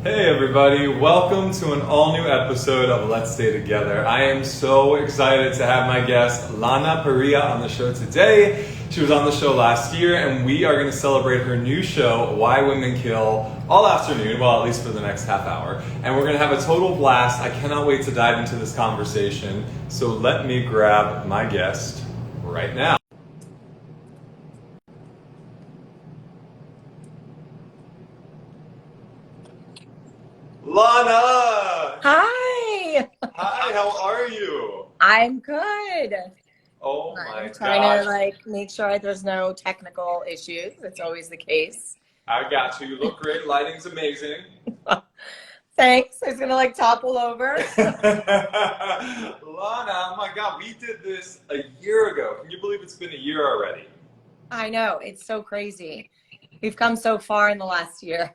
Hey everybody, welcome to an all-new episode of Let's Stay Together. I am so excited to have my guest Lana on the show today. She was on the show last year and we are going to celebrate her new show, Why Women Kill, all afternoon, well at least for the next half hour. And we're going to have a total blast. I cannot wait to dive into this conversation. So let me grab my guest right now. Lana! Hi! Hi, how are you? I'm good. Oh my I'm trying to gosh. make sure there's no technical issues. It's always the case. I got you. You look great. Lighting's amazing. Thanks. I was gonna topple over. Lana, oh my God, we did this a year ago. Can you believe it's been a year already? I know, it's so crazy. We've come so far in the last year.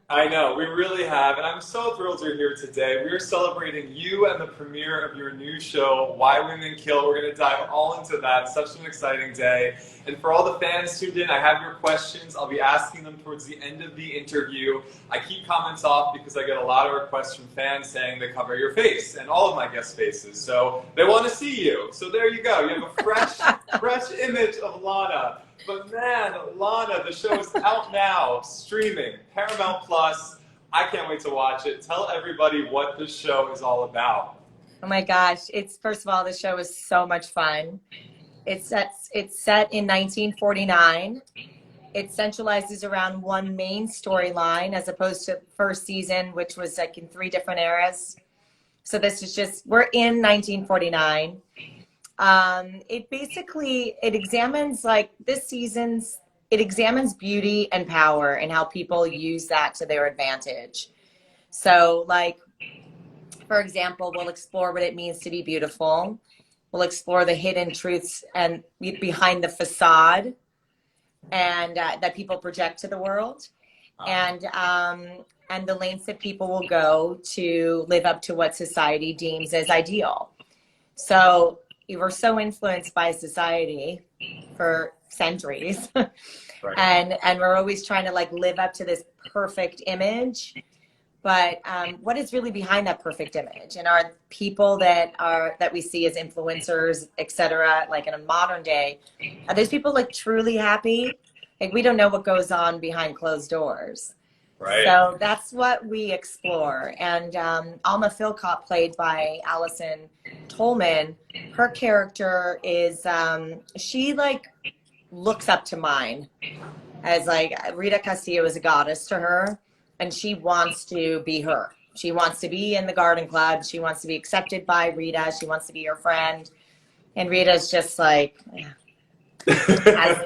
I know, we really have, and I'm so thrilled you're here today. We are celebrating you and the premiere of your new show, Why Women Kill. We're going to dive all into that. Such an exciting day. And for all the fans tuned in, I have your questions. I'll be asking them towards the end of the interview. I keep comments off because I get a lot of requests from fans saying they cover your face and all of my guest faces. So they want to see you. So there you go. You have a fresh image of Lana. But man, Lana, the show is out now, streaming, Paramount Plus. I can't wait to watch it. Tell everybody what the show is all about. Oh my gosh. First of all, the show is so much fun. It's set in 1949. It centralizes around one main storyline as opposed to first season, which was in three different eras. So this is we're in 1949. It examines it examines beauty and power and how people use that to their advantage. So for example, we'll explore what it means to be beautiful. We'll explore the hidden truths and behind the facade and that people project to the world, and the lengths that people will go to live up to what society deems as ideal. So we were so influenced by society for centuries. Right. and we're always trying to live up to this perfect image. But what is really behind that perfect image? And are people that we see as influencers, et cetera, in a modern day, are those people truly happy? We don't know what goes on behind closed doors. Right. So that's what we explore. And Alma Philcott, played by Allison Tolman, her character is, she looks up to mine as Rita Castillo is a goddess to her, and she wants to be her. She wants to be in the garden club. She wants to be accepted by Rita. She wants to be her friend. And Rita's just has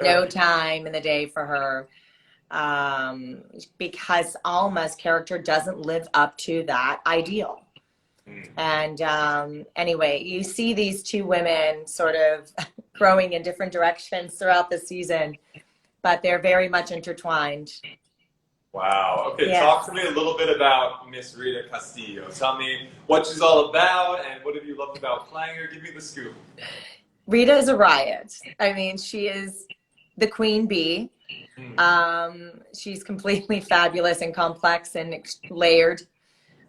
no time in the day for her. Because Alma's character doesn't live up to that ideal. And anyway, you see these two women sort of growing in different directions throughout the season, but they're very much intertwined. Wow. Okay, Yes. Talk to me a little bit about Miss Rita Castillo. Tell me what she's all about and what have you loved about playing her. Give me the scoop. Rita is a riot. I mean, she is the queen bee. She's completely fabulous and complex and layered.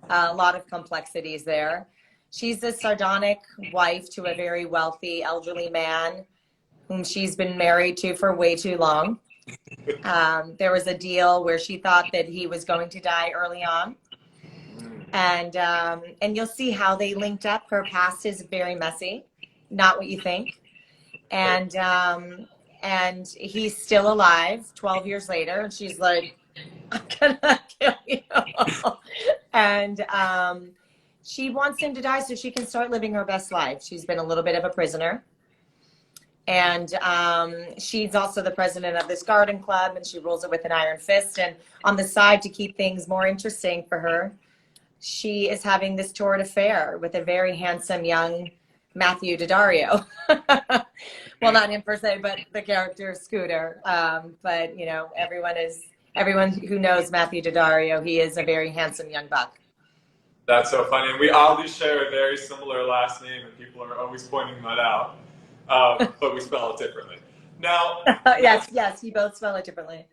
A lot of complexities there. She's a sardonic wife to a very wealthy elderly man whom she's been married to for way too long. There was a deal where she thought that he was going to die early on. And you'll see how they linked up. Her past is very messy, not what you think. And he's still alive 12 years later. And she's like, I'm gonna kill you. And she wants him to die so she can start living her best life. She's been a little bit of a prisoner. And she's also the president of this garden club, and she rules it with an iron fist. And on the side, to keep things more interesting for her, she is having this torrid affair with a very handsome young Matthew Didario. Well, not him per se, but the character Scooter. But everyone who knows Matthew Didario, he is a very handsome young buck. That's so funny. And we oddly share a very similar last name, and people are always pointing that out. But we spell it differently. Now, Yes, you both spell it differently.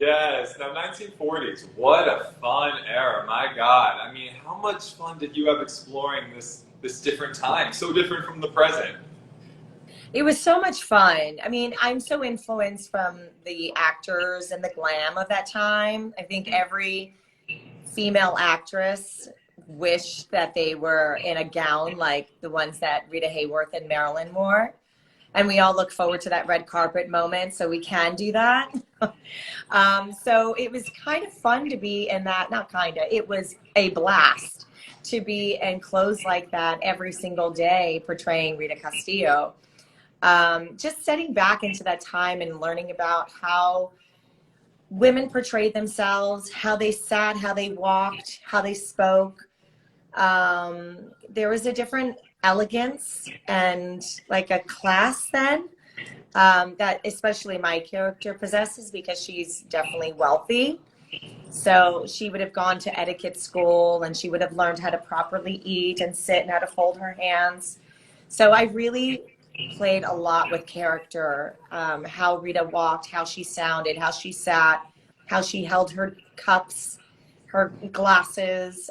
Yes. Now, 1940s. What a fun era. My God. I mean, how much fun did you have exploring this different time? So different from the present. It was so much fun. I mean, I'm so influenced from the actors and the glam of that time. I think every female actress wished that they were in a gown like the ones that Rita Hayworth and Marilyn wore. And we all look forward to that red carpet moment, so we can do that. So it was kind of fun to be in that, not kind of, it was a blast to be in clothes like that every single day portraying Rita Castillo. Just setting back into that time and learning about how women portrayed themselves, how they sat, how they walked, how they spoke. There was a different elegance and like a class then that especially my character possesses because she's definitely wealthy. So she would have gone to etiquette school and she would have learned how to properly eat and sit and how to fold her hands. So I really played a lot with character, how Rita walked, how she sounded, how she sat, how she held her cups, her glasses.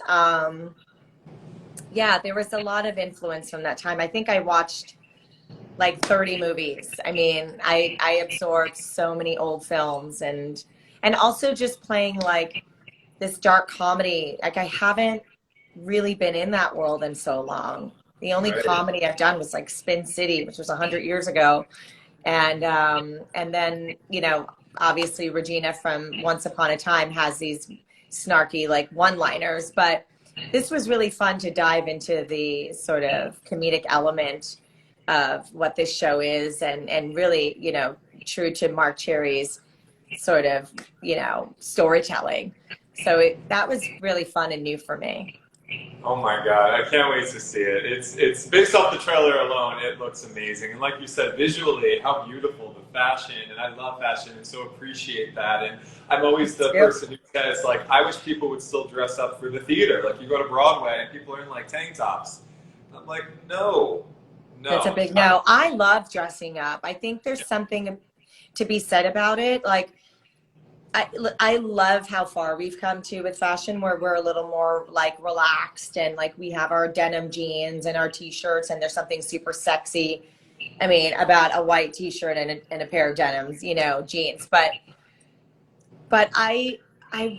Yeah, there was a lot of influence from that time. I think I watched like 30 movies. I mean, I absorbed so many old films and also just playing like this dark comedy. Like I haven't really been in that world in so long. The only Right. comedy I've done was like Spin City, which was 100 years ago. And then, you know, obviously Regina from Once Upon a Time has these snarky like one-liners, but this was really fun to dive into the sort of comedic element of what this show is and really, you know, true to Mark Cherry's sort of, you know, storytelling. So that was really fun and new for me. Oh my God, I can't wait to see it. It's based off the trailer alone, it looks amazing. And like you said, visually, how beautiful the fashion, and I love fashion and so appreciate that. And I'm always the Yep. person who says, like, I wish people would still dress up for the theater. Like, you go to Broadway and people are in like tank tops. I'm like, no, That's a no. big no. I love dressing up. I think there's something to be said about it. Like I love how far we've come to with fashion where we're a little more like relaxed and like we have our denim jeans and our t-shirts and there's something super sexy. I mean, about a white t-shirt and a pair of denims, you know, jeans. But I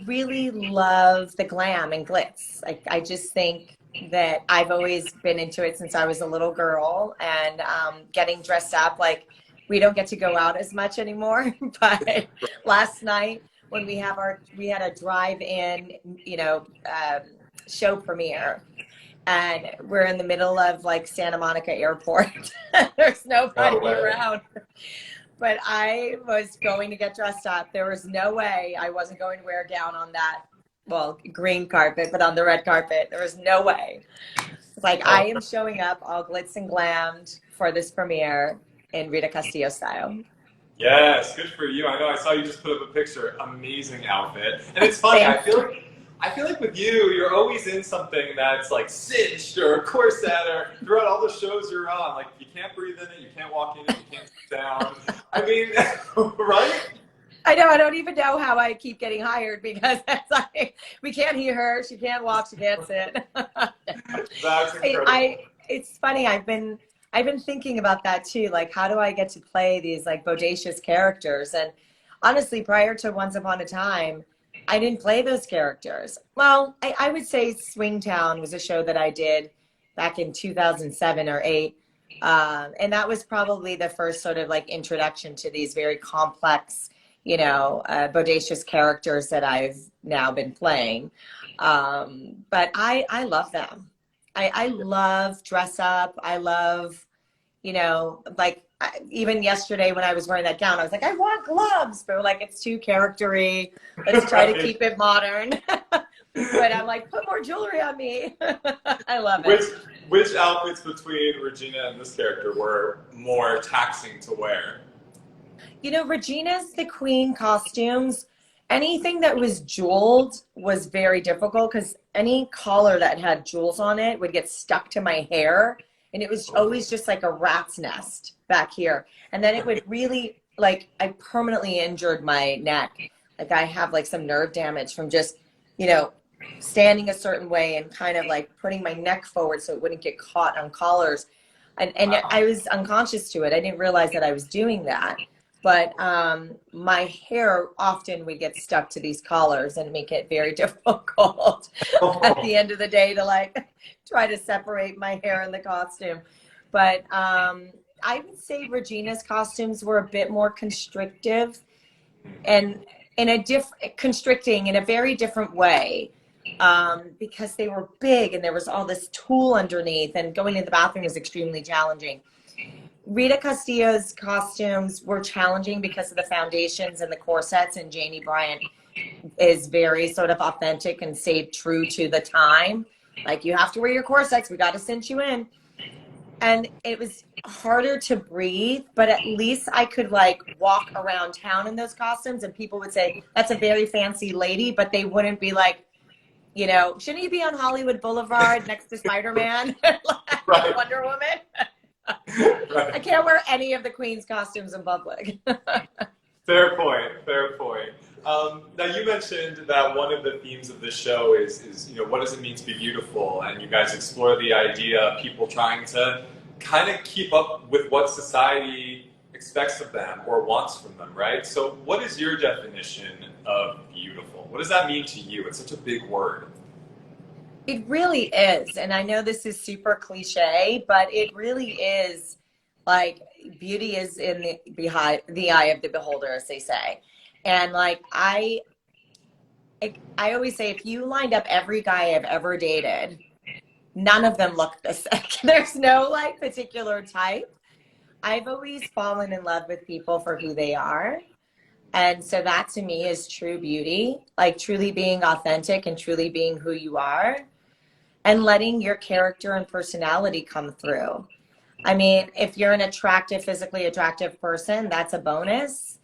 really love the glam and glitz. Like I just think that I've always been into it since I was a little girl and getting dressed up. Like we don't get to go out as much anymore, but last night when we had a drive-in, you know, show premiere and we're in the middle of like Santa Monica Airport. There's No nobody way. around. But I was going to get dressed up. There was no way I wasn't going to wear a gown on that, well, green carpet, but on the red carpet. There was no way. It's like I Oh, am showing up all glitz and glammed for this premiere in Rita Castillo style. yes, good for you. I know I saw you just put up a picture. Amazing outfit. And it's funny, Thank I feel like with you, you're always in something that's like cinched or corset or throughout all the shows you're on. Like you can't breathe in it, you can't walk in it, you can't sit down. I mean, right? I know. I don't even know how I keep getting hired because it's like we can't hear her. She can't walk. She can't sit. That's incredible. It's funny. I've been thinking about that too. Like, how do I get to play these like bodacious characters? And honestly, prior to Once Upon a Time, I didn't play those characters. Well, I would say Swingtown was a show that I did back in 2007 or 8. And that was probably the first sort of like introduction to these very complex, you know, bodacious characters that I've now been playing. But I love them. I love dress up. I love, you know, like even yesterday when I was wearing that gown, I was like, I want gloves, but like it's too charactery. Let's try to Right. keep it modern. But I'm like, put more jewelry on me. I love Which it. which outfits between Regina and this character were more taxing to wear? You know, Regina's the queen costumes. Anything that was jeweled was very difficult because any collar that had jewels on it would get stuck to my hair. And it was always just like a rat's nest back here. And then it would really, like, I permanently injured my neck. Like I have like some nerve damage from just, you know, standing a certain way and kind of like putting my neck forward so it wouldn't get caught on collars. And I Wow. was unconscious to it. I didn't realize that I was doing that. But my hair often would get stuck to these collars and make it very difficult at the end of the day to like try to separate my hair and the costume. But I would say Regina's costumes were a bit more constrictive and in a constricting in a very different way, because they were big and there was all this tulle underneath, and going to the bathroom was extremely challenging. Rita Castillo's costumes were challenging because of the foundations and the corsets, and Janie Bryant is very sort of authentic and stayed true to the time. Like, you have to wear your corsets, we got to cinch you in. And it was harder to breathe, but at least I could like walk around town in those costumes and people would say, that's a very fancy lady, but they wouldn't be like, you know, shouldn't you be on Hollywood Boulevard next to Spider-Man, like Right. Wonder Woman? I Right. can't wear any of the Queen's costumes in public. Fair point. Fair point. Now you mentioned that one of the themes of this show is what does it mean to be beautiful, and you guys explore the idea of people trying to kind of keep up with what society expects of them or wants from them, right? So, what is your definition of beautiful? What does that mean to you? It's such a big word. It really is. And I know this is super cliche, but it really is like beauty is in the behind the eye of the beholder, as they say. And like I always say, if you lined up every guy I've ever dated, none of them look the same. There's no like particular type. I've always fallen in love with people for who they are. And so that to me is true beauty, like truly being authentic and truly being who you are and letting your character and personality come through. I mean, if you're an attractive, physically attractive person, that's a bonus.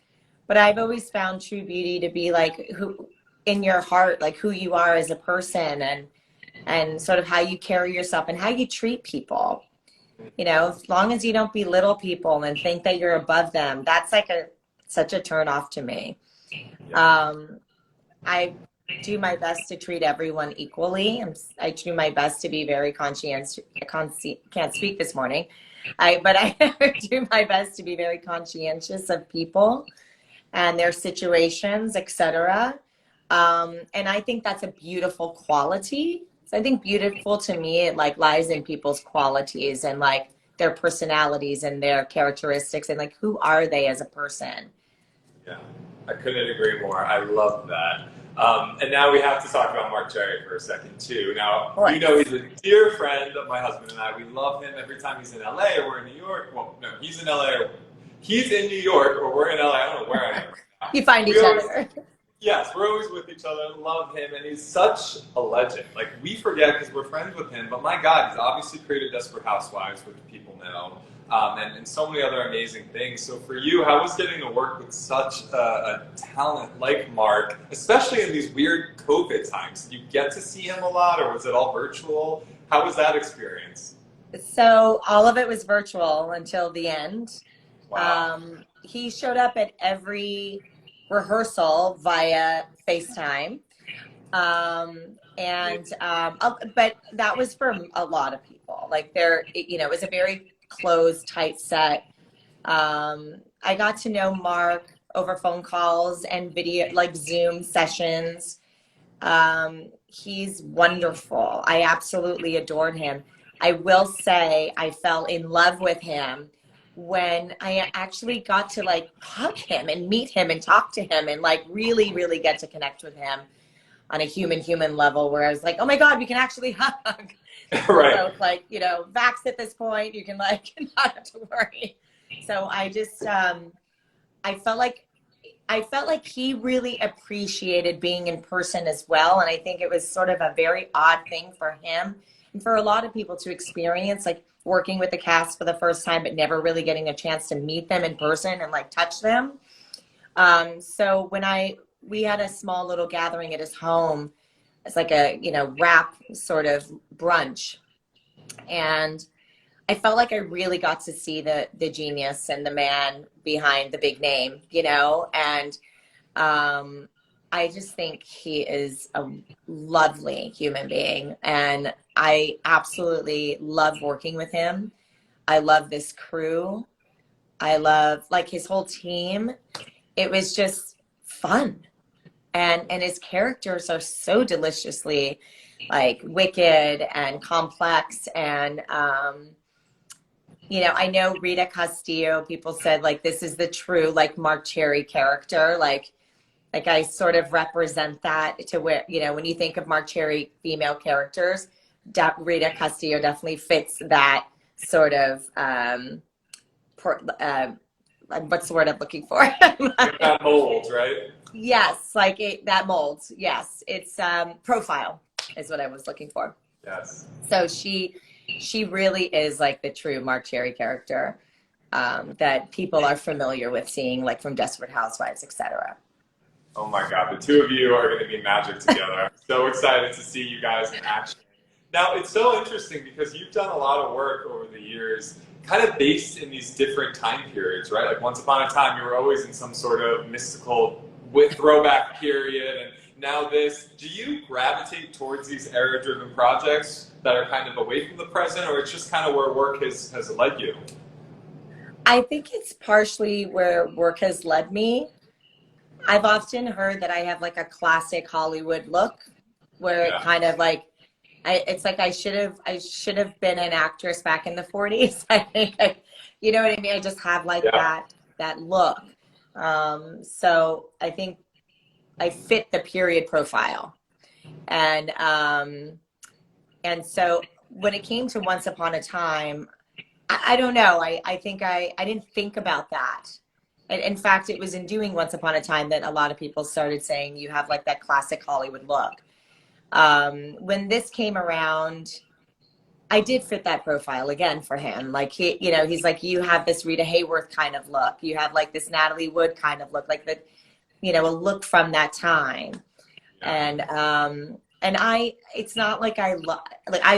But I've always found true beauty to be like who in your heart, like who you are as a person, and sort of how you carry yourself and how you treat people. You know, as long as you don't belittle people and think that you're above them, that's like a such a turn off to me. Yeah. I do my best to treat everyone equally. I do my best to be very conscientious. Can't speak this morning. But I do my best to be very conscientious of people and their situations, etc. And I think that's a beautiful quality. So I think beautiful to me, it like lies in people's qualities and like their personalities and their characteristics and like who are they as a person. Yeah, I couldn't agree more. I love that. And now we have to talk about Mark Cherry for a second too. Now, Boy. you know he's a dear friend of my husband and I. We love him every time he's in LA or we're in New York. Well, no, he's in LA. He's in New York or we're in LA. I don't know where I am. You find We each always, other. yes, we're always with each other. Love him, and he's such a legend. Like we forget because we're friends with him, but my God, he's obviously created Desperate Housewives, which people know, and so many other amazing things. So for you, how was getting to work with such a talent like Mark, especially in these weird COVID times? Did you get to see him a lot, or was it all virtual? How was that experience? So all of it was virtual until the end. Wow. He showed up at every rehearsal via FaceTime. But that was for a lot of people. Like it was a very closed, tight set. I got to know Mark over phone calls and video, like Zoom sessions. He's wonderful. I absolutely adored him. I will say I fell in love with him when I actually got to like hug him and meet him and talk to him and like really, really get to connect with him on a human level where I was like, oh my God, we can actually hug. Right. So it's like, vaxxed at this point, you can like not have to worry. So I just, I felt like he really appreciated being in person as well. And I think it was sort of a very odd thing for him and for a lot of people to experience, like working with the cast for the first time, but never really getting a chance to meet them in person and like touch them. So when we had a small little gathering at his home, it's like a, wrap sort of brunch. And I felt like I really got to see the genius and the man behind the big name, and I just think he is a lovely human being, and I absolutely love working with him. I love this crew. I love like his whole team. It was just fun. And his characters are so deliciously like wicked and complex and I know Rita Castillo, people said like this is the true like Mark Cherry character. Like I sort of represent that to where, when you think of Mark Cherry female characters, Rita Castillo definitely fits that sort of, what's the word I'm looking for? That mold, right? Yes, like that mold. Yes, it's profile is what I was looking for. Yes. So she really is like the true Mark Cherry character that people are familiar with seeing, like from Desperate Housewives, etc. Oh my God, the two of you are going to be magic together. I'm so excited to see you guys in action. Now, it's so interesting because you've done a lot of work over the years, kind of based in these different time periods, right? Like once upon a time, you were always in some sort of mystical with throwback period, and now this. Do you gravitate towards these era-driven projects that are kind of away from the present, or it's just kind of where work has led you? I think it's partially where work has led me. I've often heard that I have like a classic Hollywood look, where it Yeah. kind of like it's like I should have been an actress back in the 40s. I think you know what I mean? I just have like Yeah. that look. So I think I fit the period profile. And so when it came to Once Upon a Time, I don't know. I think I didn't think about that. And in fact, it was in doing Once Upon a Time that a lot of people started saying you have like that classic Hollywood look. When this came around, I did fit that profile again for him. Like he's like, you have this Rita Hayworth kind of look. You have like this Natalie Wood kind of look, like the, a look from that time. And it's not like I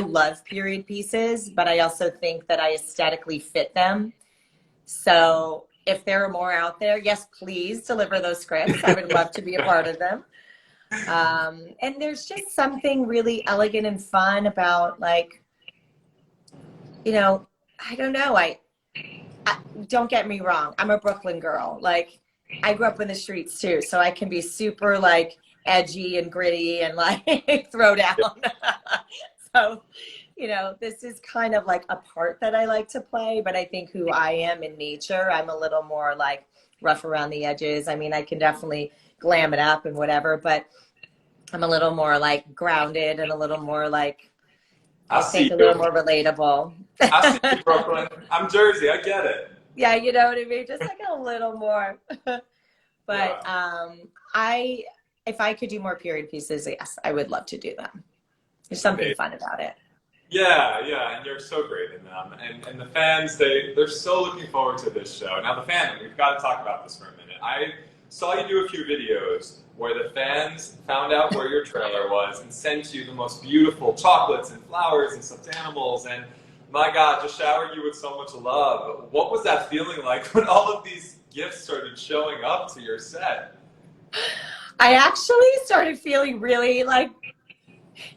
love period pieces, but I also think that I aesthetically fit them. So if there are more out there, yes, please deliver those scripts. I would love to be a part of them. And there's just something really elegant and fun about like, I don't know. I don't get me wrong. I'm a Brooklyn girl. Like I grew up in the streets too, so I can be super like edgy and gritty and like throw down. So, this is kind of like a part that I like to play, but I think who I am in nature, I'm a little more like rough around the edges. I mean, I can definitely glam it up and whatever, but I'm a little more like grounded and a little more like, I think a little more relatable. I see you, Brooklyn. I'm Jersey. I get it. Yeah, you know what I mean? Just like a little more. But if I could do more period pieces, yes, I would love to do them. There's something fun about it. Yeah, and you're so great in them. And the fans, they're so looking forward to this show. Now, the fandom, we've got to talk about this for a minute. I saw you do a few videos where the fans found out where your trailer was and sent you the most beautiful chocolates and flowers and stuffed animals. And my God, just showered you with so much love. What was that feeling like when all of these gifts started showing up to your set? I actually started feeling really like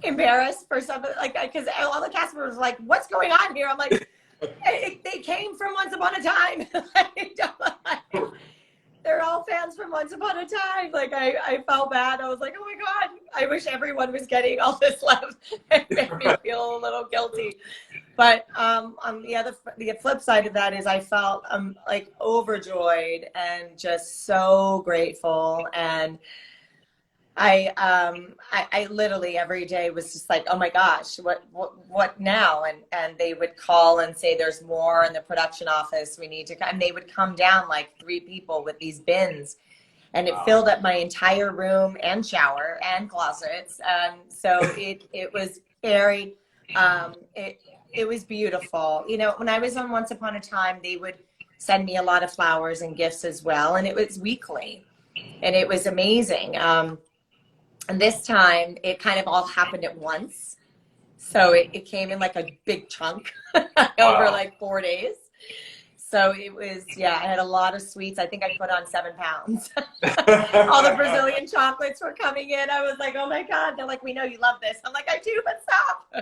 embarrassed for some, like, because all the cast members were like, "What's going on here?" I'm like, they came from Once Upon a Time. They're all fans from Once Upon a Time. Like I felt bad. I was like, oh my God, I wish everyone was getting all this love. It made me feel a little guilty. But on the flip side of that is I felt like overjoyed and just so grateful. And I literally every day was just like, oh my gosh, what now? And they would call and say there's more in the production office. We need to, and they would come down like 3 people with these bins, and it filled up my entire room and shower and closets. So it was very, it was beautiful. When I was on Once Upon a Time, they would send me a lot of flowers and gifts as well, and it was weekly, and it was amazing. And this time, it kind of all happened at once. So it came in like a big chunk over like 4 days. So it was, yeah, I had a lot of sweets. I think I put on 7 pounds. All the Brazilian chocolates were coming in. I was like, oh my God. They're like, we know you love this. I'm like, I do, but stop.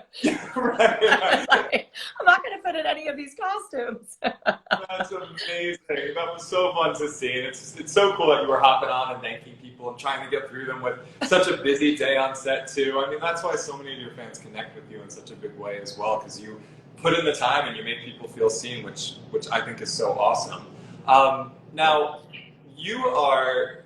Right. I'm not going to fit in any of these costumes. That's amazing. That was so fun to see. And it's so cool that you were hopping on and thanking people and trying to get through them with such a busy day on set too. I mean, that's why so many of your fans connect with you in such a big way as well, because you put in the time and you make people feel seen, which I think is so awesome. Now, you are,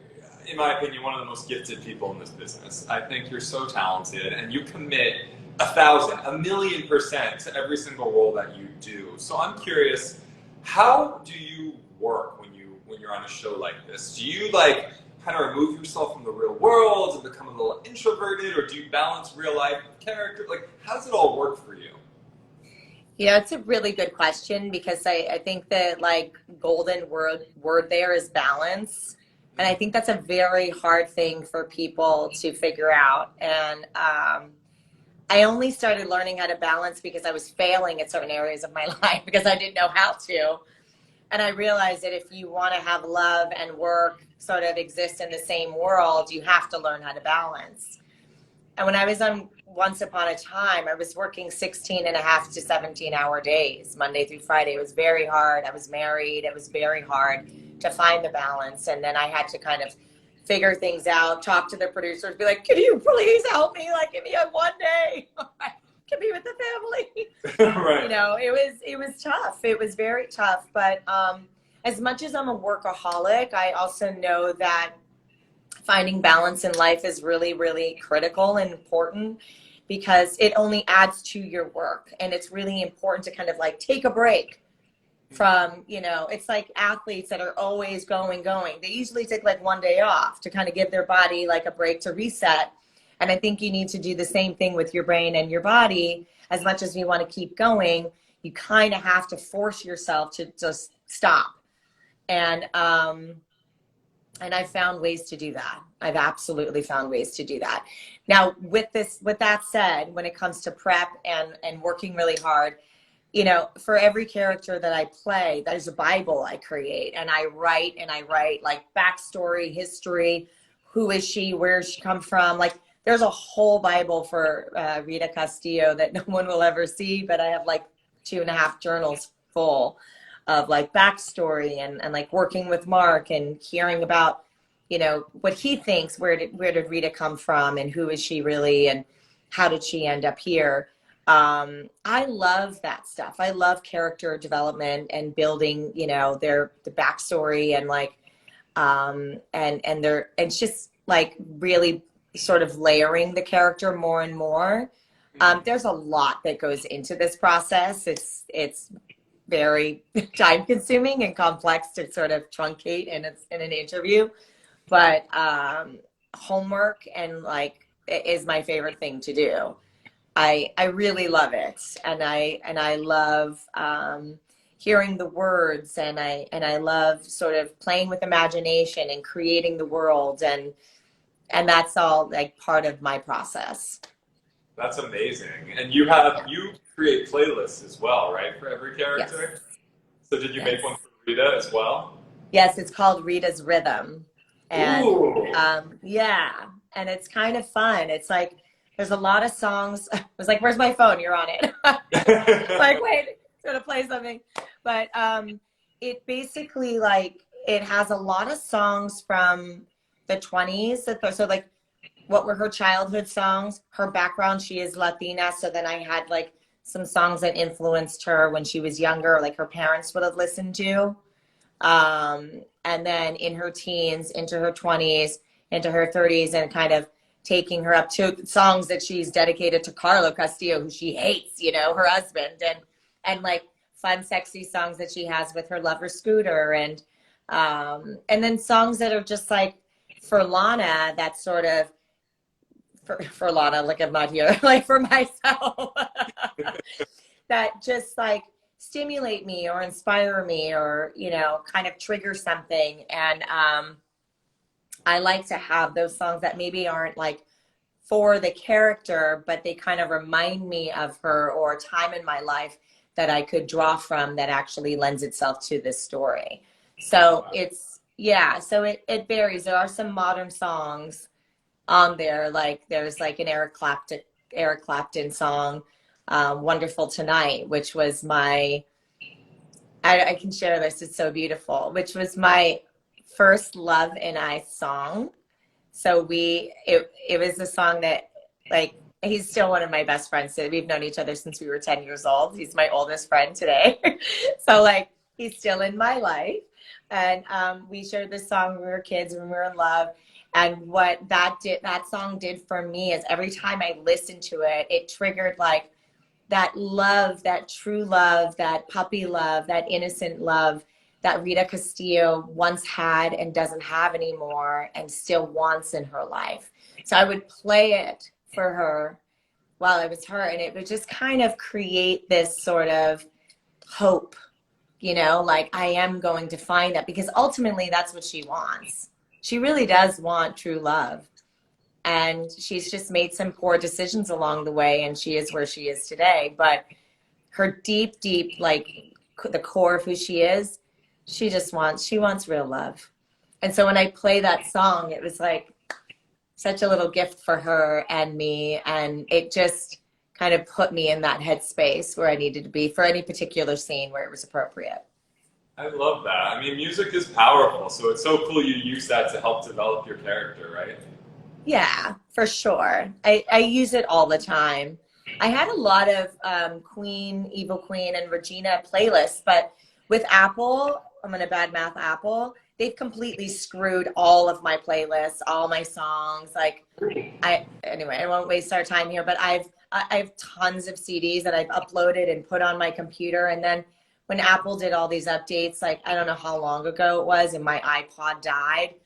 in my opinion, one of the most gifted people in this business. I think you're so talented, and you commit 1,000, 1,000,000% to every single role that you do. So I'm curious, how do you work when you're on a show like this? Do you like kind of remove yourself from the real world and become a little introverted, or do you balance real life with character? Like, how does it all work for you? Yeah, it's a really good question, because I think that like golden word there is balance. And I think that's a very hard thing for people to figure out. And I only started learning how to balance because I was failing at certain areas of my life because I didn't know how to. And I realized that if you want to have love and work sort of exist in the same world, you have to learn how to balance. And when I was on Once Upon a Time, I was working 16 and a half to 17-hour days, Monday through Friday. It was very hard. I was married. It was very hard to find the balance. And then I had to kind of figure things out, talk to the producers, be like, can you please help me? Like, give me a one day. I can be with the family. Right. You know, it was tough. It was very tough. But as much as I'm a workaholic, I also know that finding balance in life is really, really critical and important, because it only adds to your work. And it's really important to kind of like take a break from, you know, it's like athletes that are always going. They usually take like one day off to kind of give their body like a break to reset. And I think you need to do the same thing with your brain and your body. As much as you want to keep going, you kind of have to force yourself to just stop. And I've found ways to do that. I've absolutely found ways to do that. Now, with that said, when it comes to prep and working really hard, you know, for every character that I play, there's a Bible I create, and I write like backstory, history, who is she, where does she come from? Like, there's a whole Bible for Rita Castillo that no one will ever see, but I have like 2.5 journals full of like backstory and like working with Mark and hearing about, you know, what he thinks, where did Rita come from, and who is she really, and how did she end up here? I love that stuff. I love character development and building, you know, the backstory, and like and it's just like really sort of layering the character more and more. There's a lot that goes into this process. It's very time consuming and complex to sort of truncate in an interview, but homework and like is my favorite thing to do. I really love it, and I love hearing the words, and I love sort of playing with imagination and creating the world, and that's all like part of my process. That's amazing. And you create playlists as well, right, for every character? Yes. So did you Yes. make one for Rita as well? Yes, it's called Ritas Rhythm. And Ooh. yeah, and it's kind of fun. It's like there's a lot of songs. I was like, where's my phone? You're on it. Like, wait, it's gonna play something. But it basically like it has a lot of songs from the 20s. So like, what were her childhood songs? Her background, she is Latina, so then I had like some songs that influenced her when she was younger, like her parents would have listened to. And then in her teens, into her 20s, into her 30s, and kind of taking her up to songs that she's dedicated to Carlo Castillo, who she hates, you know, her husband, and like fun, sexy songs that she has with her lover Scooter, and then songs that are just like for Lana, that sort of for Lana, like I'm not here, like for myself, that just like stimulate me or inspire me, or, you know, kind of trigger something. And I like to have those songs that maybe aren't like for the character, but they kind of remind me of her or a time in my life that I could draw from that actually lends itself to this story. So it varies. There are some modern songs on there, like there's like an Eric Clapton song, Wonderful Tonight, which was I can share this, it's so beautiful, which was my first Love and I song. So it was a song that, like, he's still one of my best friends. So we've known each other since we were 10 years old. He's my oldest friend today. So like, he's still in my life. And we shared this song when we were kids, when we were in love. And what that song did for me is every time I listened to it, it triggered like that love, that true love, that puppy love, that innocent love that Rita Castillo once had and doesn't have anymore and still wants in her life. So I would play it for her while I was her, and it would just kind of create this sort of hope, like I am going to find that, because ultimately that's what she wants. She really does want true love. And she's just made some poor decisions along the way, and she is where she is today. But her deep, like the core of who she is, she wants real love. And so when I play that song, it was like such a little gift for her and me. And it just kind of put me in that headspace where I needed to be for any particular scene where it was appropriate. I love that. I mean, music is powerful, so it's so cool you use that to help develop your character, right? Yeah, for sure. I use it all the time. I had a lot of Queen, Evil Queen, and Regina playlists, but with Apple, I'm going to badmouth Apple, they've completely screwed all of my playlists, all my songs. Like, anyway, I won't waste our time here, but I have tons of CDs that I've uploaded and put on my computer. And then when Apple did all these updates, like, I don't know how long ago it was, and my iPod died,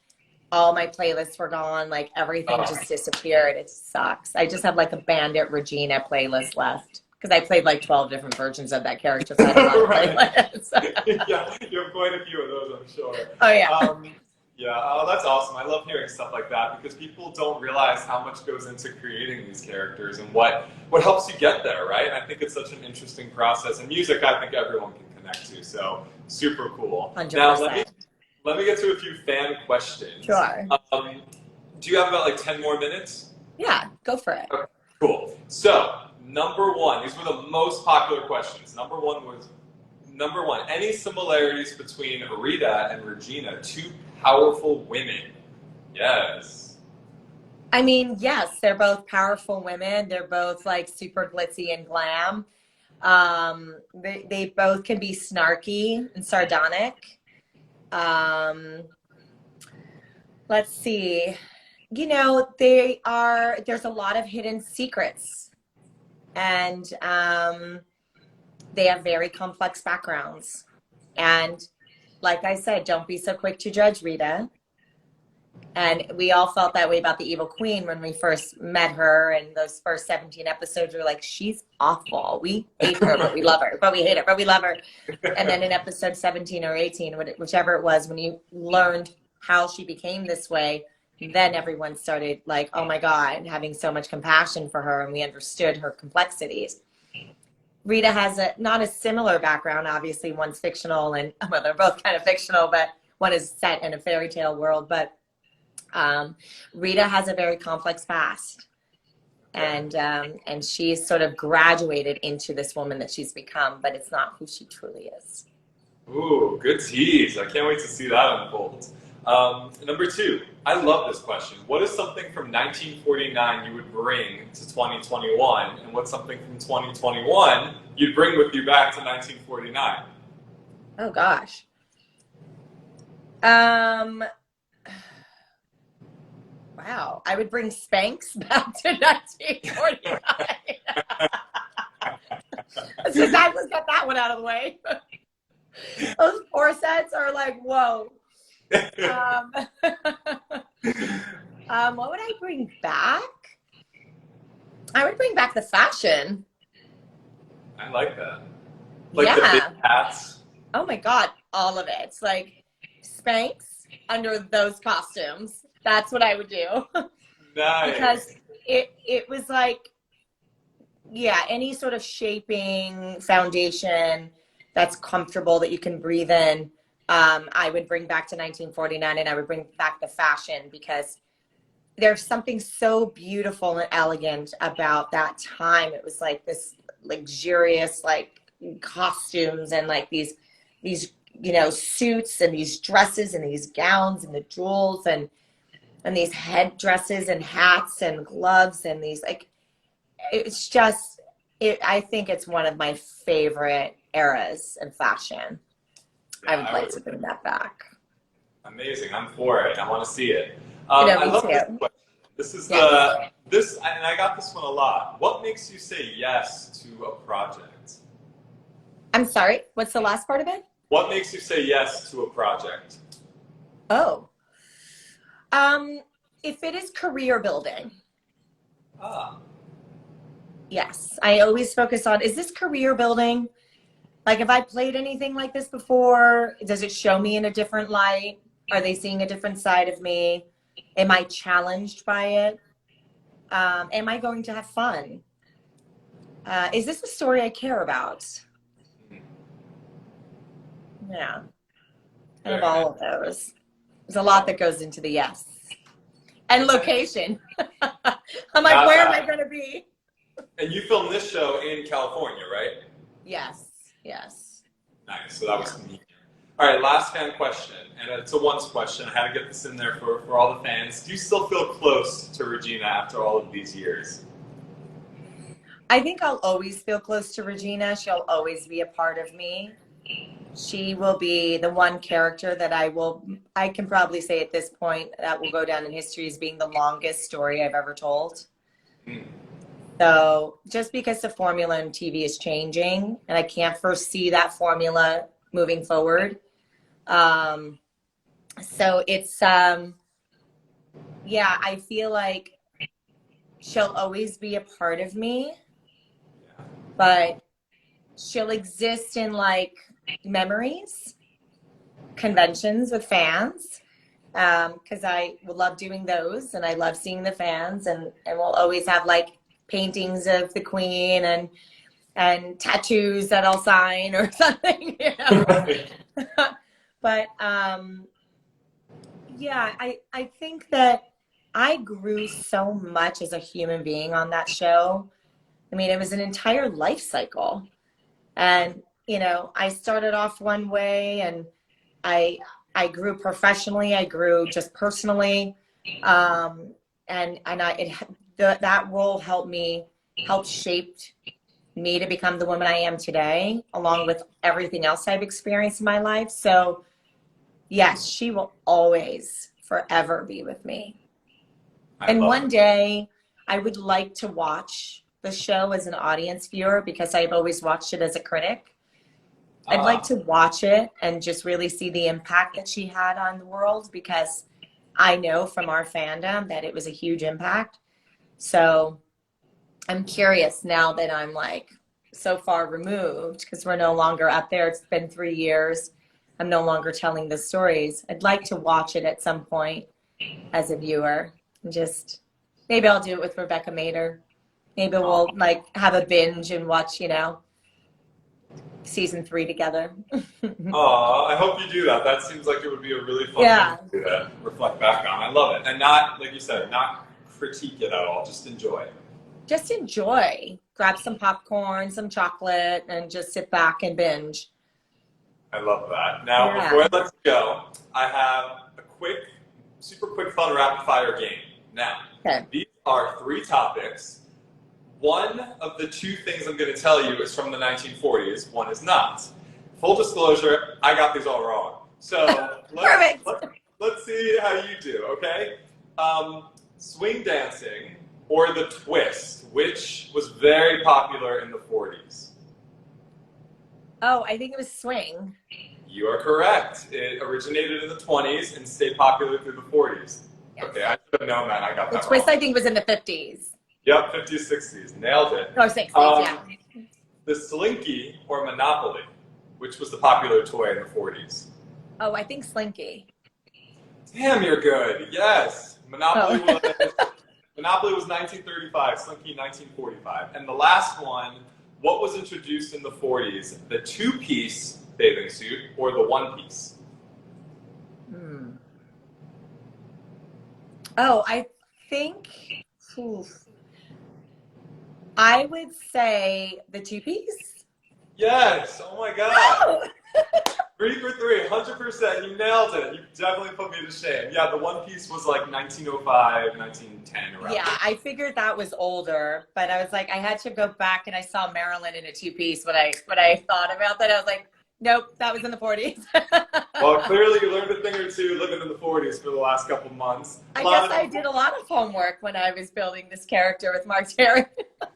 all my playlists were gone. Like, everything just disappeared. It sucks. I just have like a Bandit Regina playlist left because I played like 12 different versions of that character for a lot of playlists. Yeah, you have quite a few of those, I'm sure. Oh yeah. Yeah, oh, that's awesome. I love hearing stuff like that because people don't realize how much goes into creating these characters and what helps you get there, right? I think it's such an interesting process. And music, I think everyone can connect to, so super cool. 100%. Now, let me get to a few fan questions. Sure. Do you have about like 10 more minutes? Yeah, go for it. Okay, cool. So, number one, these were the most popular questions. Number one, any similarities between Rita and Regina, two powerful women? Yes. I mean, yes, they're both powerful women. They're both like super glitzy and glam. They both can be snarky and sardonic. Let's see. There's a lot of hidden secrets, and they have very complex backgrounds. And like I said, don't be so quick to judge Rita. And we all felt that way about the Evil Queen when we first met her, and those first 17 episodes were like, she's awful. We hate her, but we love her. But we hate her, but we love her. And then in episode 17 or 18, whichever it was, when you learned how she became this way, then everyone started like, oh my God, having so much compassion for her, and we understood her complexities. Rita has not a similar background. Obviously, one's fictional, and well, they're both kind of fictional, but one is set in a fairy tale world. But Rita has a very complex past, and she's sort of graduated into this woman that she's become, but it's not who she truly is. Ooh, good tease. I can't wait to see that unfold. Number two, I love this question. What is something from 1949 you would bring to 2021, and what's something from 2021 you'd bring with you back to 1949? Oh gosh. Wow, I would bring Spanx back to 1949. Let's just get that one out of the way. Those corsets are like, whoa. What would I bring back? I would bring back the fashion. I like that. Like the big hats. Oh my God, all of it. It's like Spanx under those costumes. That's what I would do. Nice. Because it was like yeah, any sort of shaping foundation that's comfortable that you can breathe in. I would bring back to 1949, and I would bring back the fashion because there's something so beautiful and elegant about that time. It was like this luxurious, like costumes and like these, you know, suits and these dresses and these gowns and the jewels and these head dresses and hats and gloves and these like, it's just, I think it's one of my favorite eras in fashion. Yeah, I would like to bring that back. Amazing. I'm for it. I want to see it. You know, I me love this too. question. This is Yes. and I got this one a lot. What makes you say yes to a project? I'm sorry, what's the last part of it? What makes you say yes to a project? Oh, if it is career building, Ah, yes. I always focus on, is this career building? Like, have I played anything like this before? Does it show me in a different light? Are they seeing a different side of me? Am I challenged by it? Am I going to have fun? Is this a story I care about? Yeah, kind of very nice. all of those. There's a lot that goes into the yes. And location. I'm like, where am I going to be? And you filmed this show in California, right? Yes, yes. Nice. So that was neat. All right, last fan question, and it's a once question. I had to get this in there for all the fans. Do you still feel close to Regina after all of these years? I think I'll always feel close to Regina. She'll always be a part of me. She will be the one character that I can probably say at this point that will go down in history as being the longest story I've ever told. Mm. So just because the formula in TV is changing and I can't foresee that formula moving forward. So it's, yeah, I feel like she'll always be a part of me, but she'll exist in like memories, conventions with fans, because I will love doing those and I love seeing the fans, and we'll always have like paintings of the queen and tattoos that I'll sign or something, you know. But yeah, I think that I grew so much as a human being on that show. I mean, it was an entire life cycle. And, you know, I started off one way and I I grew professionally, I grew just personally. That role helped shape me to become the woman I am today, along with everything else I've experienced in my life. So yes, she will always forever be with me. And one day I would like to watch the show as an audience viewer because I've always watched it as a critic. I'd like to watch it and just really see the impact that she had on the world, because I know from our fandom that it was a huge impact. So I'm curious now that I'm like so far removed, because we're no longer up there. It's been 3 years. I'm no longer telling the stories. I'd like to watch it at some point as a viewer. And just maybe I'll do it with Rebecca Mader. Maybe we'll like have a binge and watch, you know, season 3 together. Oh, I hope you do that. That seems like it would be a really fun thing to reflect back on. I love it. And not, like you said, not critique it at all. Just enjoy. Just enjoy. Grab some popcorn, some chocolate, and just sit back and binge. I love that. Now, before I let you go, I have a quick, super quick, fun rapid fire game. Now, these are 3 topics. One of the 2 things I'm going to tell you is from the 1940s. One is not. Full disclosure, I got these all wrong. So let's see how you do, okay? Swing dancing or the twist, which was very popular in the 40s? Oh, I think it was swing. You are correct. It originated in the 20s and stayed popular through the 40s. Yes. Okay, I should have known that. I got that The twist, wrong. I think, was in the 50s. Yep, 50s, 60s. Nailed it. Oh, 60s, yeah. The Slinky or Monopoly, which was the popular toy in the 40s? Oh, I think Slinky. Damn, you're good. Yes. Monopoly Monopoly was 1935, Slinky 1945. And the last one, what was introduced in the 40s? The two-piece bathing suit or the one-piece? Oh, I think oof, I would say the two-piece. Yes! Oh my God! Oh! 3 for 3, 100%. You nailed it. You definitely put me to shame. Yeah, the one piece was like 1905, 1910 around Yeah, there. I figured that was older, but I was like, I had to go back and I saw Marilyn in a two-piece when I thought about that. I was like, nope, that was in the 40s. Well, clearly you learned a thing or two living in the 40s for the last couple months. I guess I Lana, did a lot of homework when I was building this character with Mark Terry.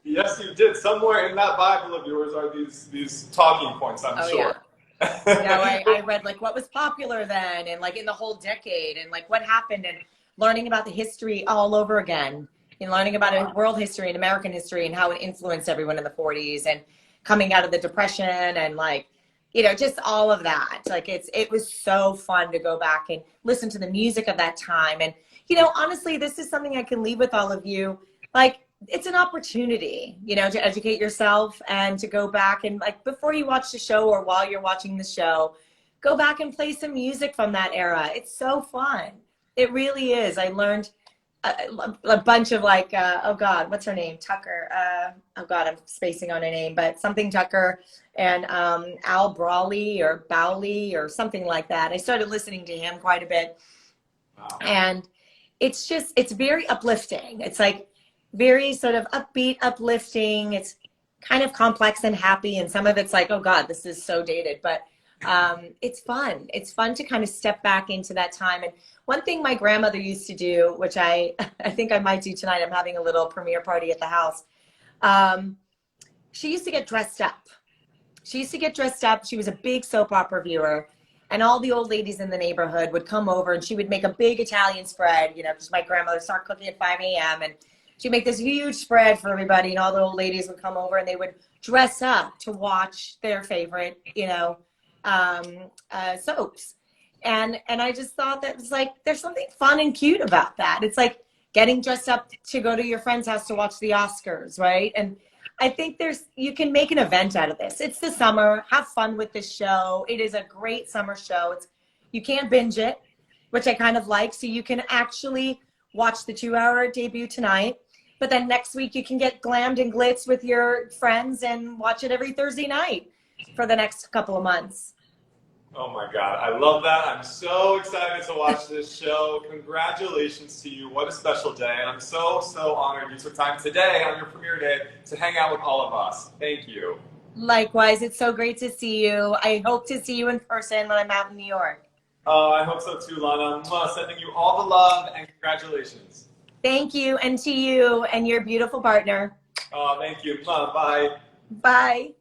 yes, you did. Somewhere in that Bible of yours are these talking points, I'm Oh sure. yeah. I read like what was popular then and like in the whole decade and like what happened and learning about the history all over again and learning about world history and American history and how it influenced everyone in the 40s and coming out of the Depression and like, just all of that. Like it was so fun to go back and listen to the music of that time. And, honestly, this is something I can leave with all of you. Like, it's an opportunity, to educate yourself and to go back and like before you watch the show or while you're watching the show, go back and play some music from that era. It's so fun. It really is. I learned a bunch of like, oh God, what's her name? Tucker. Oh God, I'm spacing on a name, but something Tucker and Al Brawley or Bowley or something like that. I started listening to him quite a bit. Wow. And it's very uplifting. It's like, very sort of upbeat, uplifting. It's kind of complex and happy. And some of it's like, oh God, this is so dated, but it's fun. It's fun to kind of step back into that time. And one thing my grandmother used to do, which I think I might do tonight, I'm having a little premiere party at the house. She used to get dressed up. She was a big soap opera viewer. And all the old ladies in the neighborhood would come over and she would make a big Italian spread, because my grandmother started cooking at 5 a.m. And she'd make this huge spread for everybody, and all the old ladies would come over and they would dress up to watch their favorite, soaps. And I just thought that was like, there's something fun and cute about that. It's like getting dressed up to go to your friend's house to watch the Oscars, right? And I think you can make an event out of this. It's the summer. Have fun with this show. It is a great summer show. You can't binge it, which I kind of like. So you can actually watch the 2-hour debut tonight. But then next week you can get glammed and glitz with your friends and watch it every Thursday night for the next couple of months. Oh my God, I love that. I'm so excited to watch this show. Congratulations to you. What a special day. And I'm so, so honored you took time today on your premiere day to hang out with all of us. Thank you. Likewise, it's so great to see you. I hope to see you in person when I'm out in New York. I hope so too, Lana. Sending you all the love and congratulations. Thank you, and to you and your beautiful partner. Thank you. Bye. Bye.